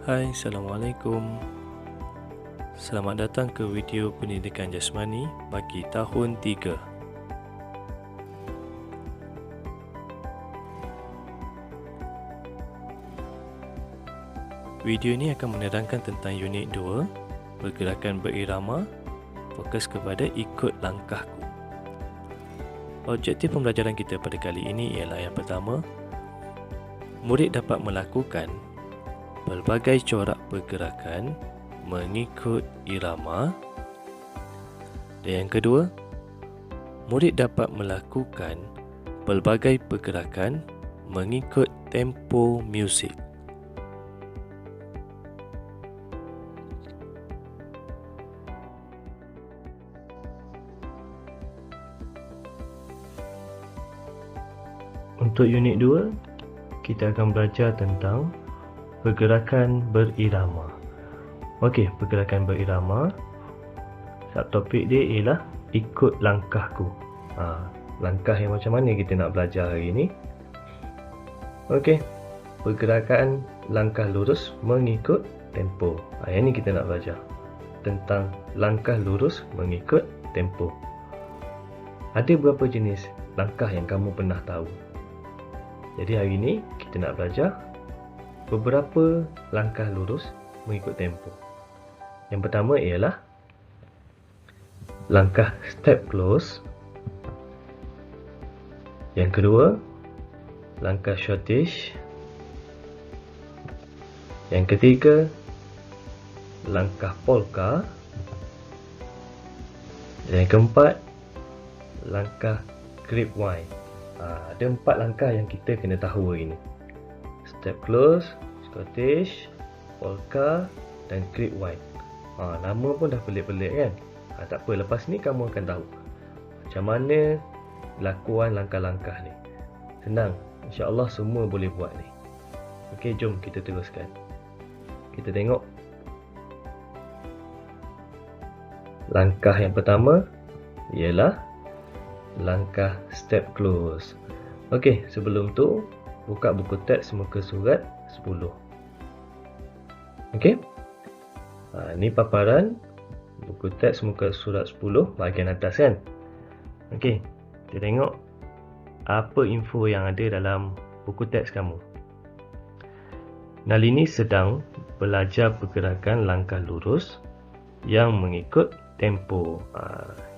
Hai, Assalamualaikum. Selamat datang ke video pendidikan jasmani bagi tahun 3. Video ini akan menerangkan tentang unit 2, pergerakan berirama, fokus kepada ikut langkahku. Objektif pembelajaran kita pada kali ini ialah yang pertama, murid dapat melakukan pelbagai corak pergerakan mengikut irama. Dan yang kedua, murid dapat melakukan pelbagai pergerakan mengikut tempo muzik. Untuk unit 2, kita akan belajar tentang pergerakan berirama. Okey, pergerakan berirama, subtopik dia ialah ikut langkahku. Langkah yang macam mana kita nak belajar hari ini? Okey, pergerakan langkah lurus mengikut tempo. Yang ni kita nak belajar tentang langkah lurus mengikut tempo. Ada berapa jenis langkah yang kamu pernah tahu? Jadi hari ini kita nak belajar beberapa langkah lurus mengikut tempo. Yang pertama ialah langkah step close. Yang kedua, langkah schottische. Yang ketiga, langkah polka. Dan yang keempat, langkah grapevine. Ada 4 langkah yang kita kena tahu hari ini. Step close, schottische, polka dan grapevine. Nama pun dah pelik-pelik kan? Tak apa, lepas ni kamu akan tahu macam mana lakuan langkah-langkah ni. Senang, insya-Allah semua boleh buat ni. Okey, jom kita teruskan. Kita tengok langkah yang pertama ialah langkah step close. Okey, sebelum tu buka buku teks muka surat 10. Okey. Ni paparan buku teks muka surat 10 bahagian atas kan. Okey, kita tengok apa info yang ada dalam buku teks kamu. Nalini sedang belajar pergerakan langkah lurus yang mengikut tempo.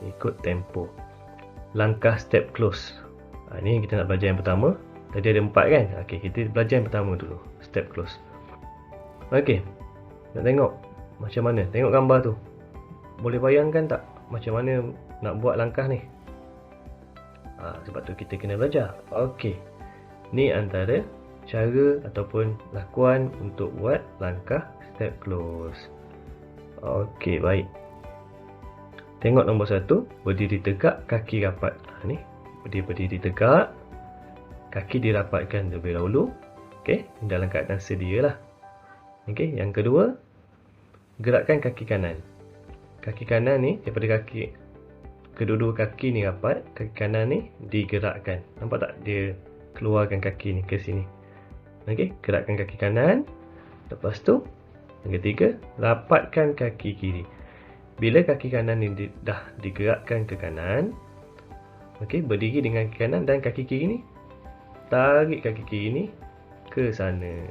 Ikut tempo. Langkah step close. Ini kita nak belajar yang pertama. Tadi ada 4 kan? Okey, kita belajar yang pertama dulu. Step close. Okey. Nak tengok macam mana? Tengok gambar tu. Boleh bayangkan tak macam mana nak buat langkah ni? Sebab tu kita kena belajar. Okey. Ni antara cara ataupun lakuan untuk buat langkah step close. Okey, baik. Tengok nombor 1, berdiri tegak, kaki rapat. Ni, dia berdiri tegak, kaki dirapatkan terlebih dahulu. Okey, dalam keadaan sedia lah. Okey, yang kedua, gerakkan kaki kanan. Kaki kanan ni, daripada kaki, kedua-dua kaki ni rapat, kaki kanan ni digerakkan. Nampak tak? Dia keluarkan kaki ni ke sini. Okey, gerakkan kaki kanan. Lepas tu, yang ketiga, rapatkan kaki kiri. Bila kaki kanan ni dah digerakkan ke kanan, okey, berdiri dengan kaki kanan dan kaki kiri ni, tarik kaki kiri ni ke sana.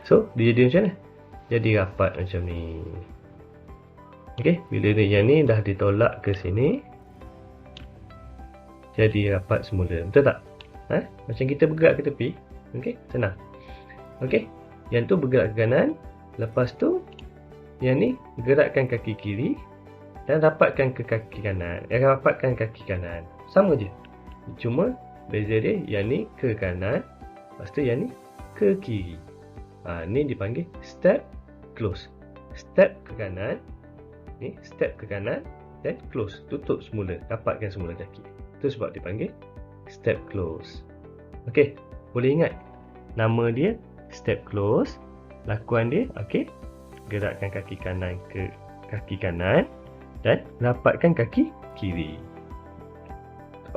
So, dia jadi macam mana? Jadi rapat macam ni. Okey, bila yang ni dah ditolak ke sini, jadi rapat semula. Betul tak? Macam kita bergerak ke tepi. Okey, senang. Okey, yang tu bergerak ke kanan. Lepas tu, yang ni gerakkan kaki kiri dan rapatkan ke kaki kanan. Rapatkan kaki kanan. Sama je. Cuma beza dia yang ni ke kanan, lepas tu yang ni ke kiri. Ni dipanggil step close. Step ke kanan, ni step ke kanan dan close, tutup semula, rapatkan semula kaki. Itu sebab dipanggil step close. Okey, boleh ingat nama dia step close. Lakuan dia, okey, gerakkan kaki kanan ke kaki kanan dan rapatkan kaki kiri.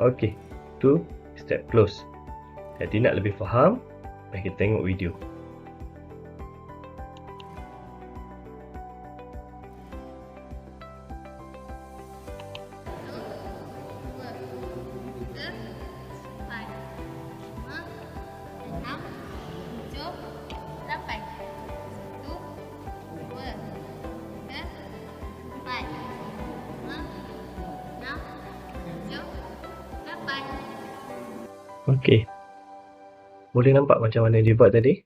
Okey, tu step close. Jadi nak lebih faham, mari kita tengok video. Okey. Boleh nampak macam mana dia buat tadi?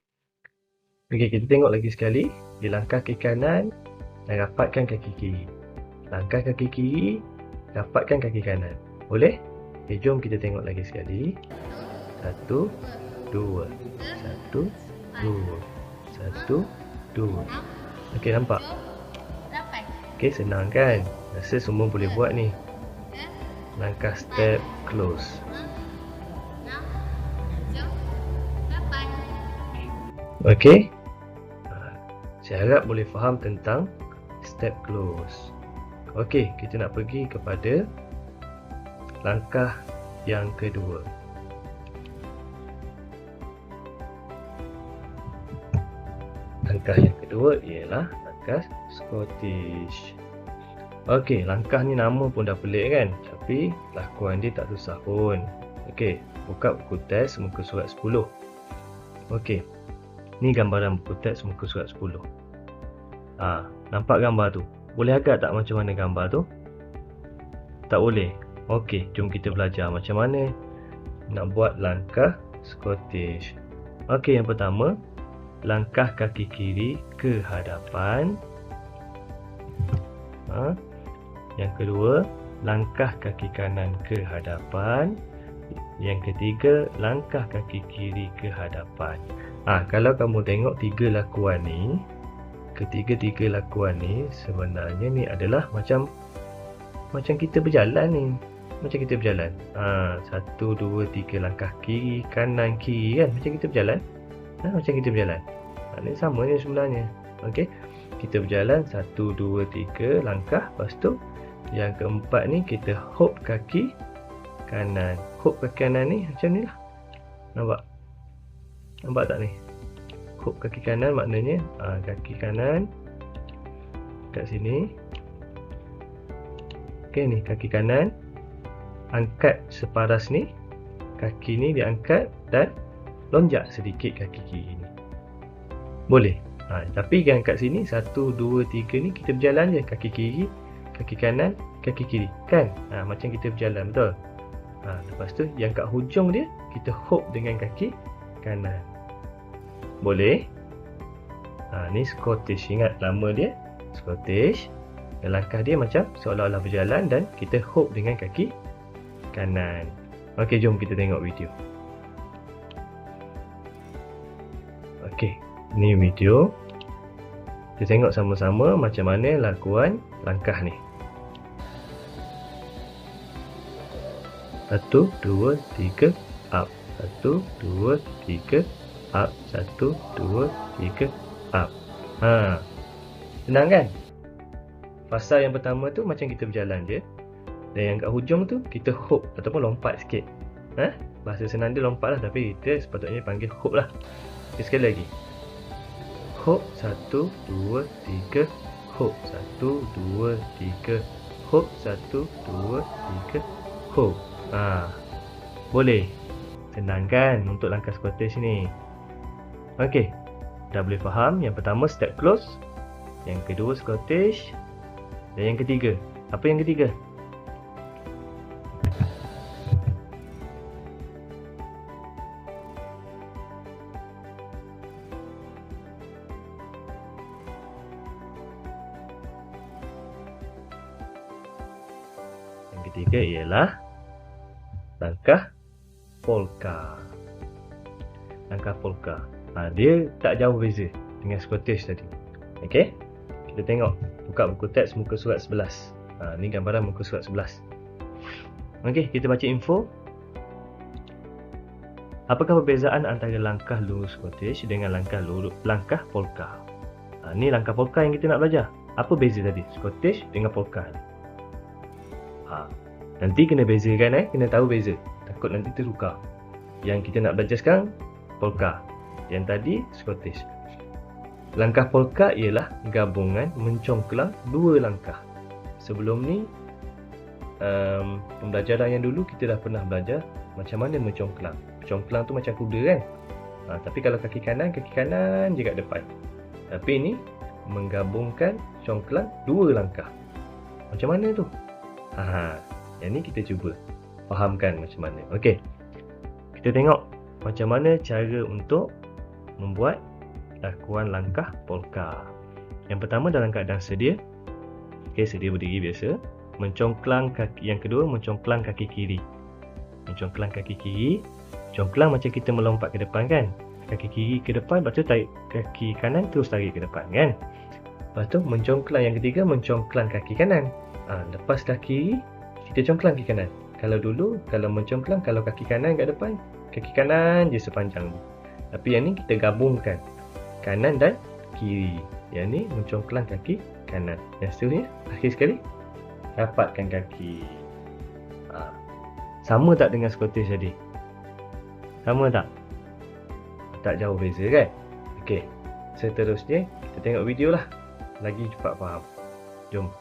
Okey, kita tengok lagi sekali. Dia langkah ke kanan dan rapatkan kaki kiri. Langkah kaki kiri, rapatkan kaki kanan. Boleh? Okey, jom kita tengok lagi sekali. 1, 2, 1, 2, 1, 2. Okey, nampak? Okey, senang kan? Rasa semua boleh buat ni. Langkah step close. Okey. Saya harap boleh faham tentang step close. Okey, kita nak pergi kepada langkah yang kedua. Langkah yang kedua ialah langkah Scottish. Okey, langkah ni nama pun dah pelik kan? Tapi lakuan dia tak susah pun. Okey, buka buku teks muka surat 10. Okey. Ni gambaran buku teks muka surat 10. Nampak gambar tu? Boleh agak tak macam mana gambar tu? Tak boleh. Okey, jom kita belajar macam mana nak buat langkah Scottish. Okey, yang pertama, langkah kaki kiri ke hadapan. Yang kedua, langkah kaki kanan ke hadapan. Yang ketiga, langkah kaki kiri ke hadapan. Kalau kamu tengok tiga lakuan ni, ketiga-tiga lakuan ni sebenarnya ni adalah macam kita berjalan ni. Macam kita berjalan. 1, 2, 3 langkah kiri, kanan, kiri kan. Macam kita berjalan. Macam kita berjalan. Ini sama ni sebenarnya. Okey. Kita berjalan 1, 2, 3 langkah. Lepas tu yang keempat ni kita hop kaki kanan. Hop kaki kanan ni macam ni lah. Nampak? Nampak tak ni? Hop kaki kanan maknanya kaki kanan kat sini. Okey, ni kaki kanan. Angkat separas ni. Kaki ni diangkat dan lonjak sedikit kaki kiri ni. Boleh. Tapi yang kat sini 1, 2, 3 ni kita berjalan je. Kaki kiri, kaki kanan, kaki kiri. Kan? Macam kita berjalan, betul? Lepas tu yang kat hujung dia kita hop dengan kaki kanan. Boleh? Ni Scottish. Ingat nama dia Scottish. Dan langkah dia macam seolah-olah berjalan dan kita hop dengan kaki kanan. Okey, jom kita tengok video. Okey, ni video. Kita tengok sama-sama macam mana lakuan langkah ni. 1, 2, 3, up. 1, 2, 3, up. 1, 2, 3, up. Senang kan? Fasa yang pertama tu macam kita berjalan je. Dan yang kat hujung tu kita hop ataupun lompat sikit. Bahasa senang dia lompat lah, tapi kita sepatutnya panggil hop lah. Okay, sekali lagi. Hop. 1, 2, 3. Hop. 1, 2, 3. Hop. 1, 2, 3. Hop. Boleh. Senang kan untuk langkah Scottish ni? Okey. Dah boleh faham. Yang pertama step close. Yang kedua Scottish. Dan yang ketiga. Apa yang ketiga? Yang ketiga ialah langkah polka. Langkah polka. Dia tak jauh beza dengan Scottish tadi. Okey. Kita tengok. Buka buku teks muka surat 11. Ni gambaran muka surat 11. Okey, kita baca info. Apakah perbezaan antara langkah lurus Scottish dengan langkah polka? Ni langkah polka yang kita nak belajar. Apa beza tadi? Scottish dengan polka. Nanti kena bezakan, kena tahu beza. Takut nanti tertukar. Yang kita nak belajar sekarang polka. Yang tadi Scottish. Langkah polka ialah gabungan mencongklang dua langkah. Sebelum ni pembelajaran yang dulu kita dah pernah belajar macam mana mencongklang. Mencongklang tu macam kuda kan. Tapi kalau kaki kanan je kat depan. Tapi ni menggabungkan congklang dua langkah. Macam mana tu? Yang ni kita cuba fahamkan macam mana. Okey. Kita tengok macam mana cara untuk membuat lakuan langkah polka. Yang pertama dalam keadaan sedia. Okey, sedia berdiri biasa. Mencongklang kaki. Yang kedua, mencongklang kaki kiri. Mencongklang kaki kiri. Congklang macam kita melompat ke depan kan. Kaki kiri ke depan, lepas tu tarik kaki kanan terus tarik ke depan kan. Lepas tu mencongklang yang ketiga, mencongklang kaki kanan. Lepas kaki kiri, kita congklang kaki kanan. Kalau dulu, kalau mencongklang, kalau kaki kanan kat depan, kaki kanan je sepanjang tu. Tapi yang ni kita gabungkan kanan dan kiri. Yang ni mencongklang kaki kanan. Yang seterusnya, akhir sekali, rapatkan kaki. Sama tak dengan Scottish tadi? Sama tak? Tak jauh beza kan? Okey, seterusnya kita tengok video lah. Lagi cepat faham. Jom.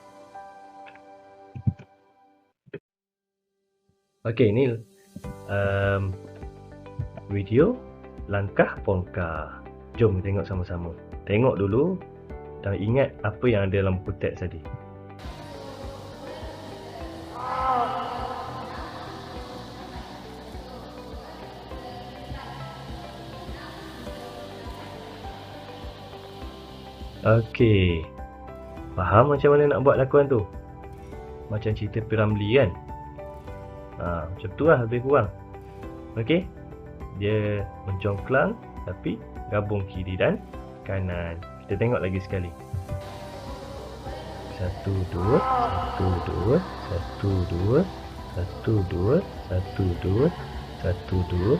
Okey, ni video langkah polka. Jom tengok sama-sama. Tengok dulu dan ingat apa yang ada dalam buku teks tadi. Okey. Faham macam mana nak buat lakuan tu? Macam cerita P.Ramlee kan? Macam tu lah lebih kurang. Okey. Dia mencongklang tapi gabung kiri dan kanan. Kita tengok lagi sekali. 1 2 1 2 1 2 1 2 1 2 1 2 1 2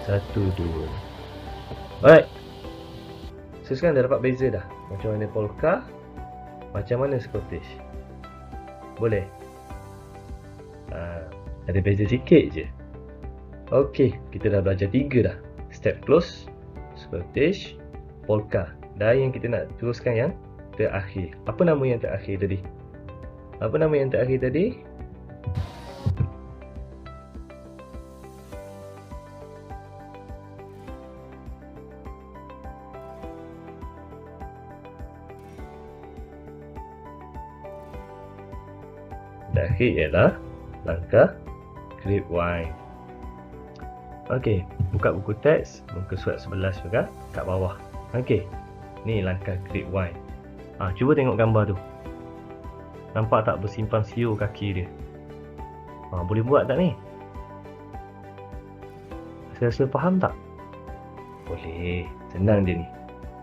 1 2. Alright. So sekarang dah dapat beza dah. Macam mana polka, macam mana Scottish. Boleh? Ada beza sikit je. Okey, kita dah belajar 3 dah. Step close, Scottish, polka. Dan yang kita nak teruskan yang terakhir. Apa nama yang terakhir tadi? Apa nama yang terakhir tadi? Terakhir ialah langkah grapevine. Okey, buka buku teks muka surat 11 juga kat bawah. Okey, ni langkah grapevine. Cuba tengok gambar tu. Nampak tak bersimpang siur kaki dia? Boleh buat tak ni? Rasa faham tak? Boleh, senang dia ni.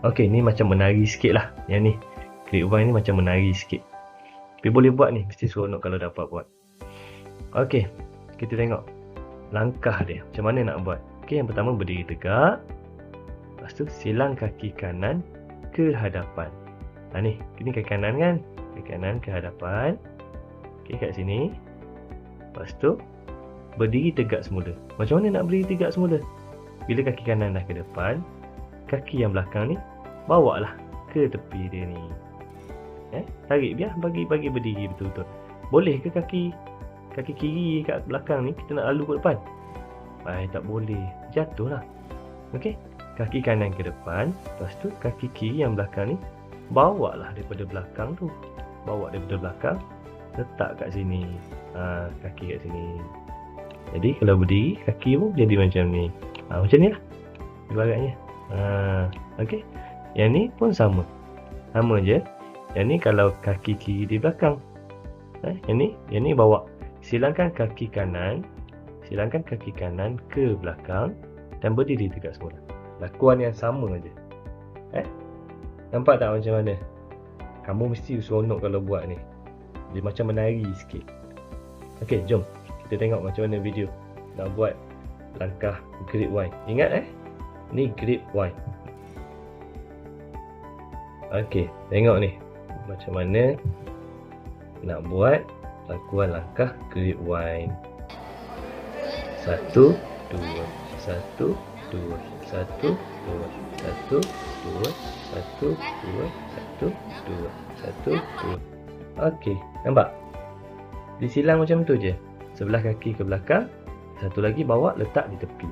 Okey, ni macam menari sikit lah. Yang ni, grapevine ni macam menari sikit. Tapi boleh buat ni, mesti seronok kalau dapat buat. Okey, kita tengok langkah dia, macam mana nak buat. Okey, yang pertama berdiri tegak. Lepas tu silang kaki kanan ke hadapan. Ni kaki kanan kan? Kaki kanan ke hadapan. Okey, kat sini. Lepas tu berdiri tegak semula. Macam mana nak berdiri tegak semula? Bila kaki kanan dah ke depan, kaki yang belakang ni bawa lah ke tepi dia ni. Tarik biar bagi berdiri betul-betul. Boleh ke kaki kiri kat belakang ni kita nak lalu ke depan? Tak boleh. Jatuh lah. Okey. Kaki kanan ke depan. Lepas tu kaki kiri yang belakang ni bawa lah daripada belakang tu. Bawa daripada belakang. Letak kat sini. Kaki kat sini. Jadi kalau berdiri, kaki pun jadi macam ni. Macam ni lah ibaratnya. Okey. Yang ni pun sama. Sama je. Yang ni kalau kaki kiri di belakang. Yang ni bawa. Silangkan kaki kanan ke belakang dan berdiri tegak semula. Lakuan yang sama aja. Nampak tak macam mana? Kamu mesti seronok kalau buat ni. Dia macam menari sikit. Okey, jom kita tengok macam mana video nak buat langkah grapevine. Ingat ni grapevine. Okey, tengok ni macam mana nak buat lakuan langkah grapevine. 1 2 1 2 1 2 1 2 1 2 1 2 1 2. Okey, nampak? Disilang macam tu je. Sebelah kaki ke belakang, satu lagi bawa letak di tepi.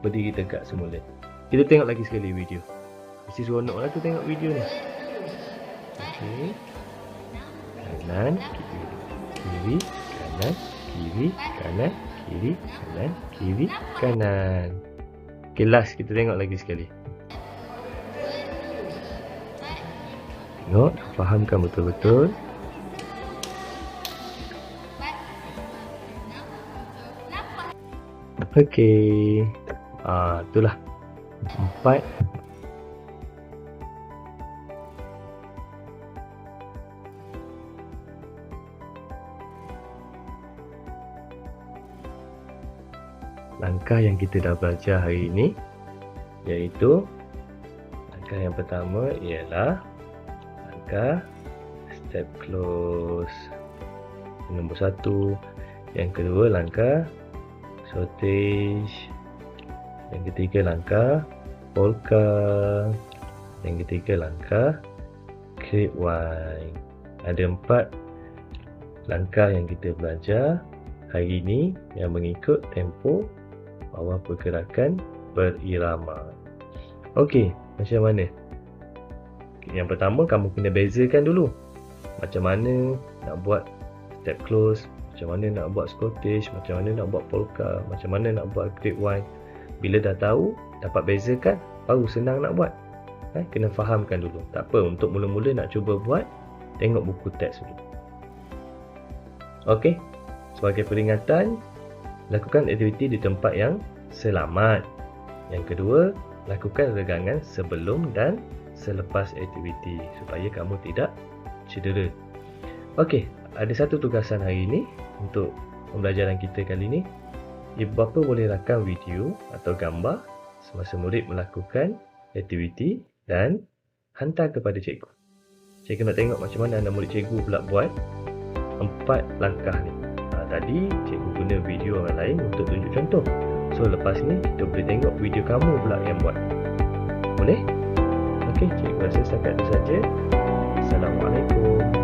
Berdiri tegak semula. Kita tengok lagi sekali video. Mesti seronok lah tu tengok video ni. Okey. Kanan, kiri, kanan, kiri, kanan, kiri, kanan, kiri, kanan. Okay, last kita tengok lagi sekali. Tengok, fahamkan betul-betul. Okey. Itulah 4. Langkah yang kita dah belajar hari ini, iaitu langkah yang pertama ialah langkah step close, nombor 1. Yang kedua langkah shortage. Yang ketiga langkah polka. Yang ketiga langkah grapevine. Ada 4 langkah yang kita belajar hari ini yang mengikut tempo bawah pergerakan berirama. Okey, macam mana? Yang pertama, kamu kena bezakan dulu macam mana nak buat step close, macam mana nak buat shortage, macam mana nak buat polka, macam mana nak buat grapevine. Bila dah tahu, dapat bezakan, baru senang nak buat. Kena fahamkan dulu. Tak apa, untuk mula-mula nak cuba buat, tengok buku teks dulu. Okey, sebagai peringatan, lakukan aktiviti di tempat yang selamat. Yang kedua, lakukan regangan sebelum dan selepas aktiviti supaya kamu tidak cedera. Okey, ada satu tugasan hari ini untuk pembelajaran kita kali ini. Ibu bapa boleh rakam video atau gambar semasa murid melakukan aktiviti dan hantar kepada cikgu. Cikgu nak tengok macam mana anak murid cikgu pula buat 4 langkah ni. Tadi cikgu guna video orang lain untuk tunjuk contoh. So lepas ni kita boleh tengok video kamu pula yang buat. Boleh? Okey, cikgu rasa setakat itu saja. Assalamualaikum.